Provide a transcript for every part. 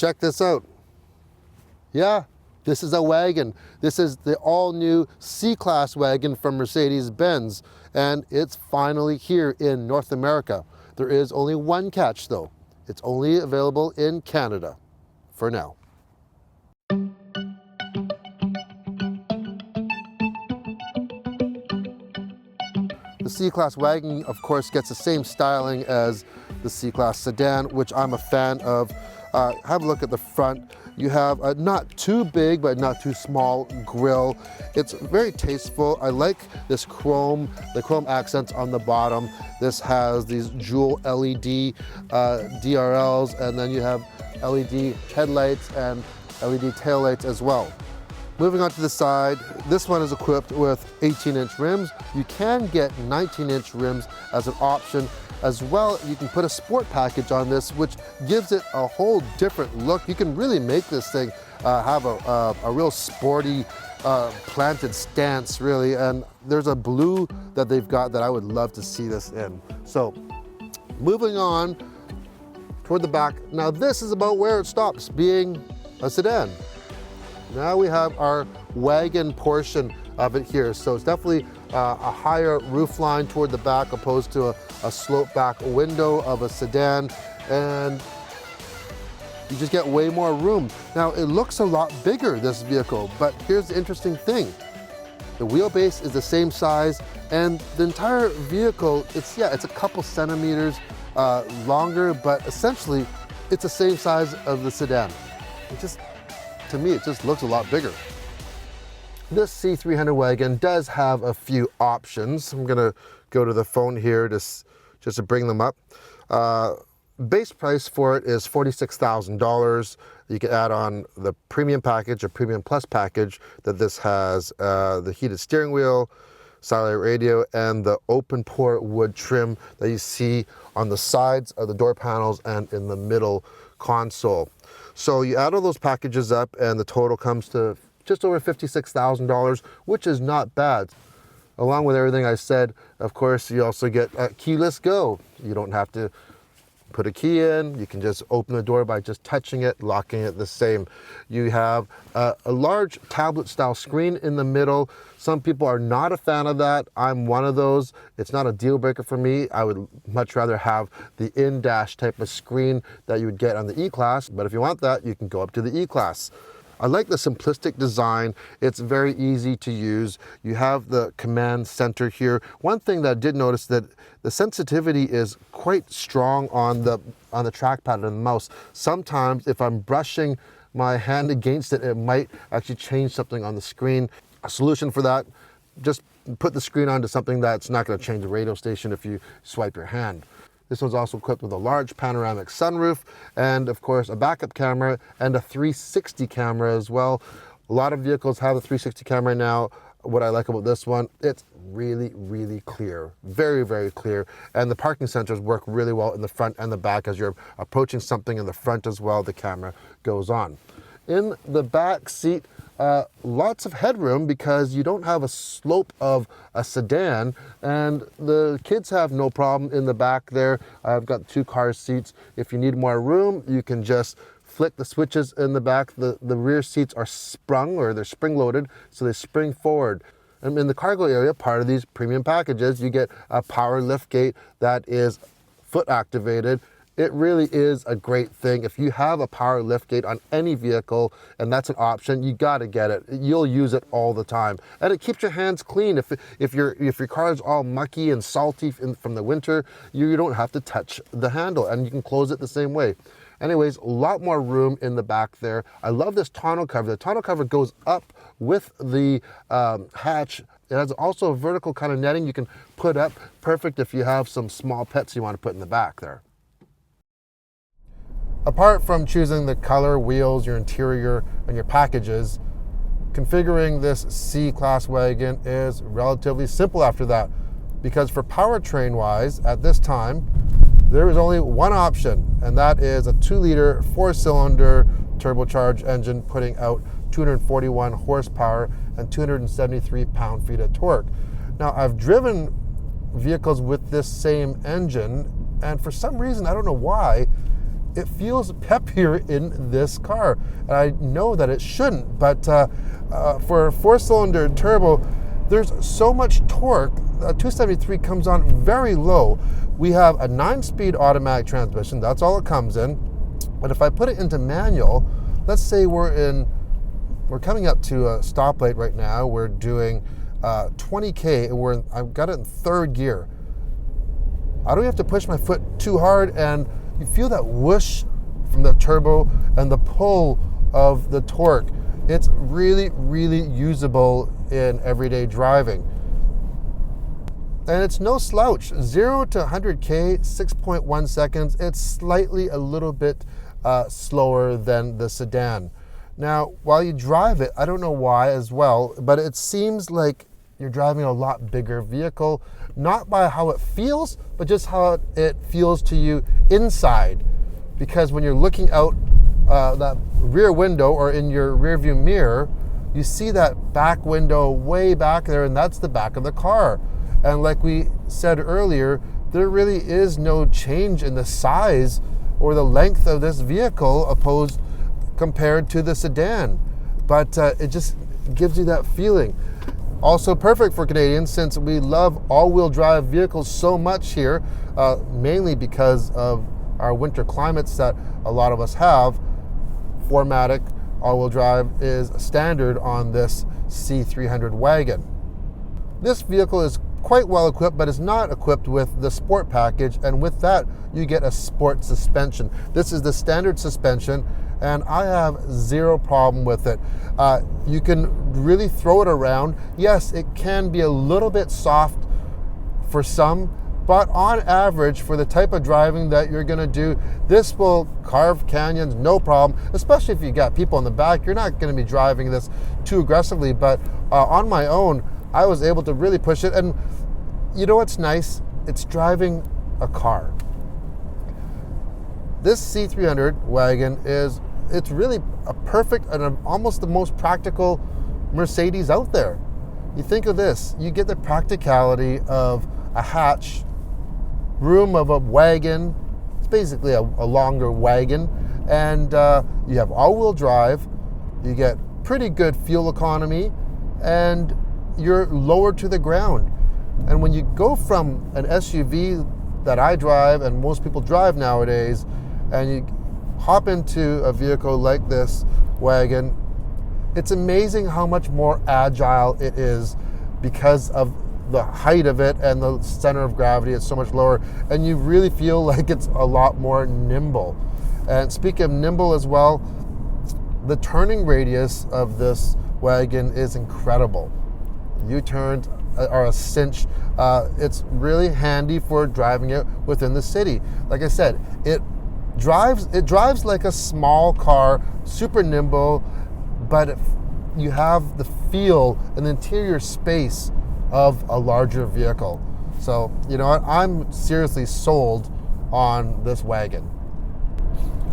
check this out. Yeah, this is a wagon. This is the all-new C-Class wagon from Mercedes-Benz, and it's finally here in North America. There is only one catch though. It's only available in Canada for now. The C-Class wagon, of course, gets the same styling as the C-Class sedan, which I'm a fan of. Have a look at the front. You have a not too big, but not too small grille. It's very tasteful. I like this chrome, the chrome accents on the bottom. This has these dual LED DRLs, and then you have LED headlights and LED taillights as well. Moving on to the side, this one is equipped with 18-inch rims. You can get 19-inch rims as an option. As well, you can put a sport package on this, which gives it a whole different look. You can really make this thing have a real sporty, planted stance, really. And there's a blue that they've got that I would love to see this in. So, moving on toward the back. Now, this is about where it stops being a sedan. Now we have our wagon portion of it here. So it's definitely a higher roof line toward the back opposed to a slope back window of a sedan. And you just get way more room. Now it looks a lot bigger, this vehicle, but here's the interesting thing. The wheelbase is the same size and the entire vehicle, it's a couple centimeters longer, but essentially it's the same size of the sedan. To me, it just looks a lot bigger. This C300 wagon does have a few options. I'm gonna go to the phone here just to bring them up. Base price for it is $46,000. You can add on the premium package or premium plus package that this has the heated steering wheel, satellite radio, and the open port wood trim that you see on the sides of the door panels and in the middle console. So you add all those packages up and the total comes to just over $56,000, which is not bad. Along with everything I said, of course, you also get a keyless go. You don't have to put a key in. You can just open the door by just touching it, locking it the same. You have a large tablet style screen in the middle. Some people are not a fan of that. I'm one of those. It's not a deal breaker for me. I would much rather have the in-dash type of screen that you would get on the E-Class, but if you want that, you can go up to the E-Class. I like the simplistic design. It's very easy to use. You have the command center here. One thing that I did notice that the sensitivity is quite strong on the trackpad and the mouse. Sometimes if I'm brushing my hand against it, it might actually change something on the screen. A solution for that, just put the screen onto something that's not going to change the radio station if you swipe your hand. This one's also equipped with a large panoramic sunroof and of course a backup camera and a 360 camera as well. A lot of vehicles have a 360 camera now. What I like about this one, it's really, really clear. Very, very clear. And the parking sensors work really well in the front and the back. As you're approaching something in the front as well, the camera goes on. In the back seat, lots of headroom because you don't have a slope of a sedan, and the kids have no problem in the back there. I've got 2 car seats. If you need more room, you can just flick the switches in the back. The rear seats are sprung, or they're spring loaded, so they spring forward. And in the cargo area, part of these premium packages, you get a power lift gate that is foot activated. It really is a great thing. If you have a power lift gate on any vehicle, and that's an option, you gotta get it. You'll use it all the time. And it keeps your hands clean. If your car is all mucky and salty from the winter, you don't have to touch the handle, and you can close it the same way. Anyways, a lot more room in the back there. I love this tonneau cover. The tonneau cover goes up with the hatch. It has also a vertical kind of netting you can put up. Perfect if you have some small pets you want to put in the back there. Apart from choosing the color, wheels, your interior, and your packages, configuring this C-Class wagon is relatively simple after that, because for powertrain wise, at this time, there is only one option, and that is a 2-liter 4-cylinder turbocharged engine putting out 241 horsepower and 273 pound-feet of torque. Now, I've driven vehicles with this same engine, and for some reason, I don't know why, it feels peppier in this car. And I know that it shouldn't, but for a 4-cylinder turbo, there's so much torque. 273 comes on very low. We have a 9-speed automatic transmission. That's all it comes in. But if I put it into manual, let's say we're coming up to a stoplight right now. We're doing 20K, and I've got it in 3rd gear. I don't have to push my foot too hard, and you feel that whoosh from the turbo and the pull of the torque. It's really, really usable in everyday driving. And it's no slouch. 0 to 100K, 6.1 seconds. It's slightly a little bit slower than the sedan. Now, while you drive it, I don't know why as well, but it seems like you're driving a lot bigger vehicle, not by how it feels, but just how it feels to you inside. Because when you're looking out that rear window or in your rear view mirror, you see that back window way back there, and that's the back of the car. And like we said earlier, there really is no change in the size or the length of this vehicle compared to the sedan. But it just gives you that feeling. Also perfect for Canadians, since we love all-wheel drive vehicles so much here, mainly because of our winter climates that a lot of us have. 4MATIC all-wheel drive is standard on this C300 Wagon. This vehicle is quite well equipped, but is not equipped with the sport package, and with that you get a sport suspension. This is the standard suspension, and I have zero problem with it. You can really throw it around. Yes, it can be a little bit soft for some, but on average, for the type of driving that you're gonna do, this will carve canyons, no problem, especially if you got people in the back. You're not gonna be driving this too aggressively, but on my own, I was able to really push it. And you know what's nice? It's driving a car. This C300 Wagon it's really a perfect and almost the most practical Mercedes out there. You think of this, you get the practicality of a hatch, room of a wagon. It's basically a longer wagon, and you have all-wheel drive. You get pretty good fuel economy, and you're lower to the ground. And when you go from an SUV that I drive and most people drive nowadays, and you hop into a vehicle like this wagon, it's amazing how much more agile it is because of the height of it and the center of gravity is so much lower, and you really feel like it's a lot more nimble. And speaking of nimble as well, the turning radius of this wagon is incredible. U-turns are a cinch. It's really handy for driving it within the city. Like I said, it drives like a small car, super nimble, but you have the feel and the interior space of a larger vehicle. So, you know what? I'm seriously sold on this wagon.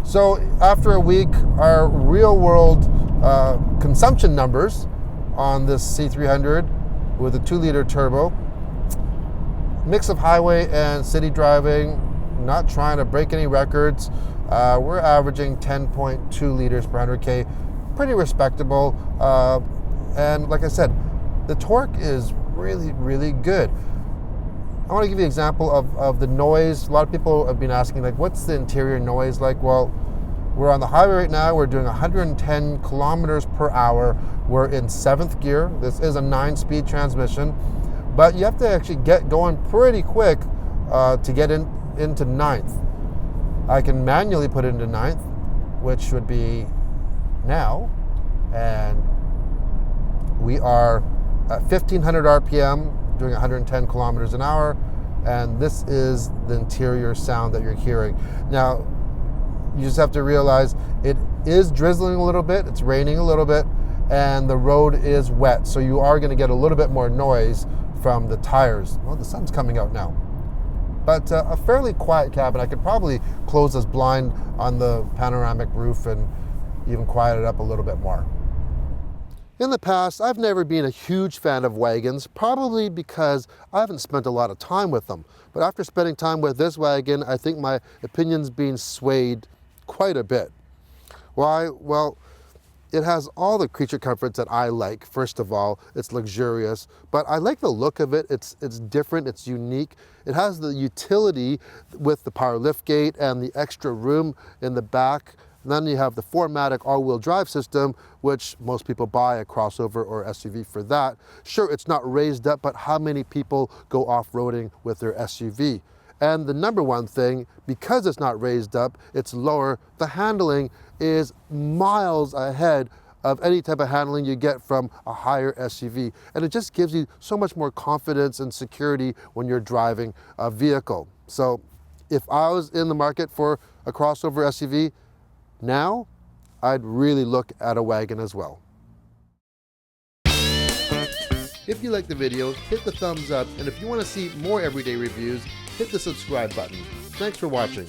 So after a week, our real world consumption numbers on this C300 with a 2-liter turbo, mix of highway and city driving, not trying to break any records. We're averaging 10.2 liters per 100K, pretty respectable. And like I said, the torque is really, really good. I want to give you an example of the noise. A lot of people have been asking, like, what's the interior noise like? Well, we're on the highway right now. We're doing 110 kilometers per hour. We're in 7th gear. This is a 9-speed transmission, but you have to actually get going pretty quick to get into 9th. I can manually put it into 9th, which would be now, and we are at 1500 RPM doing 110 kilometers an hour, and this is the interior sound that you're hearing. Now, you just have to realize it is drizzling a little bit, it's raining a little bit, and the road is wet, so you are going to get a little bit more noise from the tires. Well, the sun's coming out now. But a fairly quiet cabin. I could probably close this blind on the panoramic roof and even quiet it up a little bit more. In the past, I've never been a huge fan of wagons, probably because I haven't spent a lot of time with them. But after spending time with this wagon, I think my opinion's being swayed quite a bit. Why? Well, it has all the creature comforts that I like. First of all, it's luxurious, but I like the look of it. It's different, it's unique. It has the utility with the power liftgate and the extra room in the back. And then you have the 4MATIC all-wheel drive system, which most people buy a crossover or SUV for that. Sure, it's not raised up, but how many people go off-roading with their SUV? And the number one thing, because it's not raised up, it's lower, the handling is miles ahead of any type of handling you get from a higher SUV. And it just gives you so much more confidence and security when you're driving a vehicle. So if I was in the market for a crossover SUV, now I'd really look at a wagon as well. If you liked the video, hit the thumbs up, and if you want to see more everyday reviews, hit the subscribe button. Thanks for watching.